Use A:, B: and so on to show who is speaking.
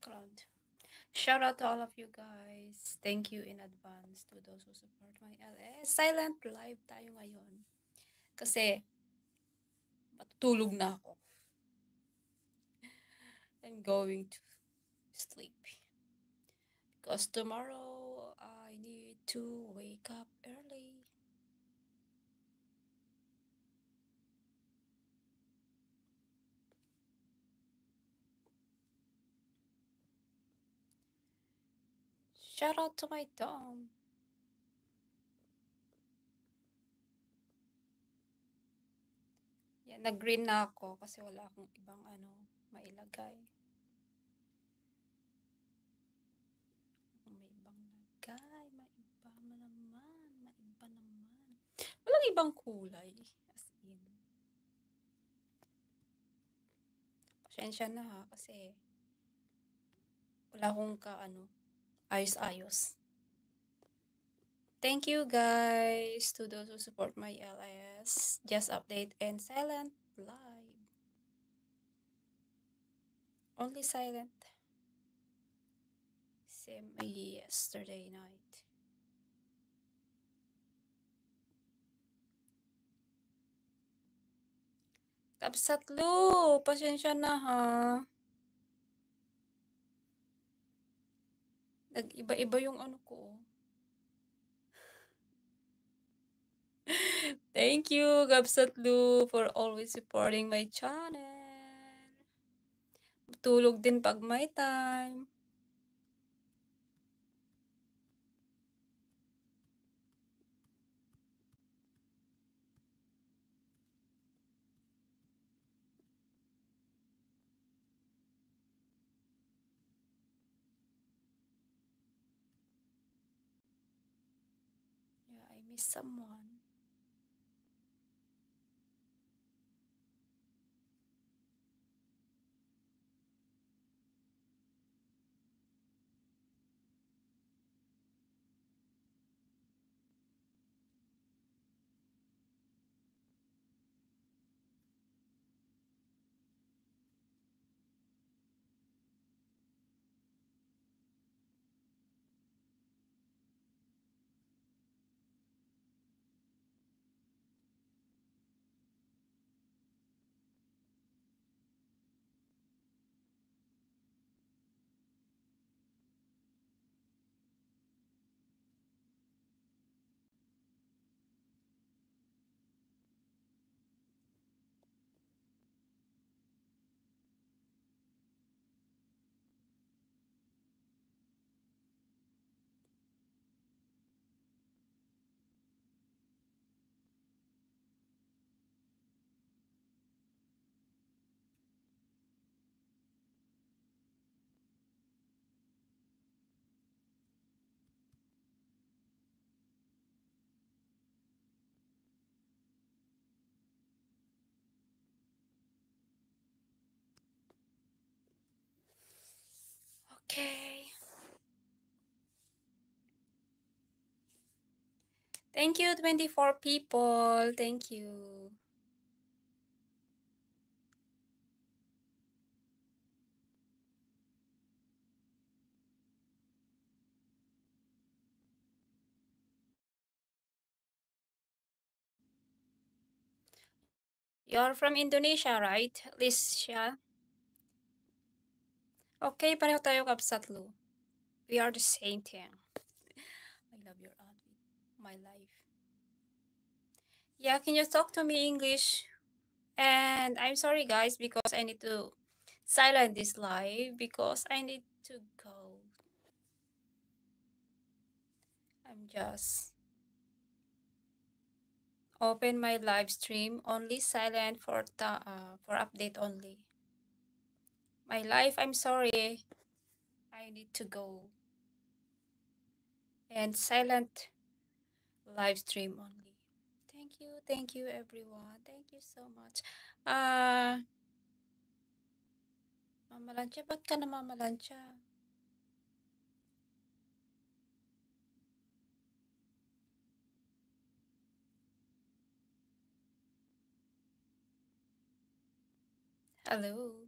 A: background. Shout out to all of you guys. Thank you in advance to those who support my LS. Silent live tayo ngayon. Kasi matutulog na ako. I'm going to sleep. Because tomorrow I need to wake up early. Shout out to my Tom. Yan, nag-green na ako kasi wala akong ibang mailagay. May ibang lagay, maiba naman, maiba naman. Walang ibang kulay. As in. Pasensya na ha, kasi wala akong ayos-ayos. Thank you guys to those who support my LS. Just update and silent live. Only silent. Same yesterday night. Kapsatlo, pasensya na ha. Nag-iba-iba yung ko. Thank you, Gabsatlu, for always supporting my channel. Tulog din pag may time. Yeah, I miss someone. Okay. Thank you, 24 people. Thank you. You're from Indonesia, right? Lisha? Okay, pareho tayo, Kapsatlu. We are the same thing. I love your outfit. My life. Yeah, can you talk to me English? And I'm sorry, guys, because I need to silent this live because I need to go. I'm just open my live stream only silent for update only. My life, I'm sorry. I need to go. And silent live stream only. Thank you everyone. Thank you so much. Mamalansya, ba't ka namamalansya? Hello.